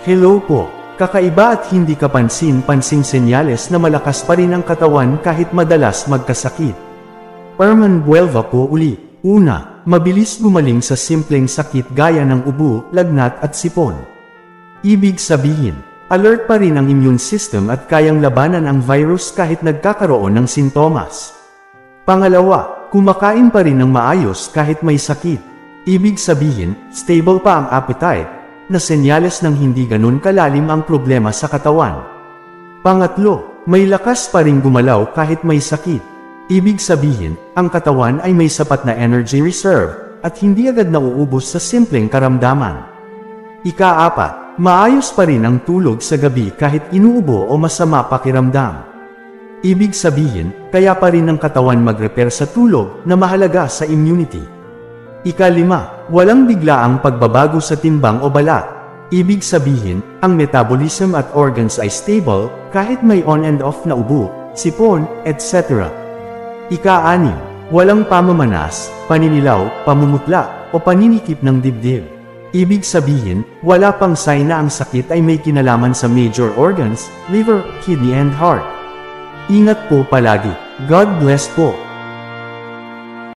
Hello po. Kakaiba at hindi kapansin-pansing senyales na malakas pa rin ang katawan kahit madalas magkasakit. Herman Buelva po uli. Una, mabilis gumaling sa simpleng sakit gaya ng ubo, lagnat at sipon. Ibig sabihin, alert pa rin ang immune system at kayang labanan ang virus kahit nagkakaroon ng sintomas. Pangalawa, kumakain pa rin ng maayos kahit may sakit. Ibig sabihin, stable pa ang appetite, na senyales ng hindi ganun kalalim ang problema sa katawan. Pangatlo, may lakas pa rin gumalaw kahit may sakit. Ibig sabihin, ang katawan ay may sapat na energy reserve, at hindi agad nauubos sa simpleng karamdaman. Ika-apat, maayos pa rin ang tulog sa gabi kahit inuubo o masama pakiramdam. Ibig sabihin, kaya pa rin ang katawan mag-repair sa tulog na mahalaga sa immunity. Ika-lima, walang biglaang pagbabago sa timbang o balat. Ibig sabihin, ang metabolism at organs ay stable kahit may on and off na ubo, sipon, etc. Ika-anim, walang pamamanas, paninilaw, pamumutla, o paninikip ng dibdib. Ibig sabihin, wala pang sign na ang sakit ay may kinalaman sa major organs, liver, kidney and heart. Ingat po palagi. God bless po.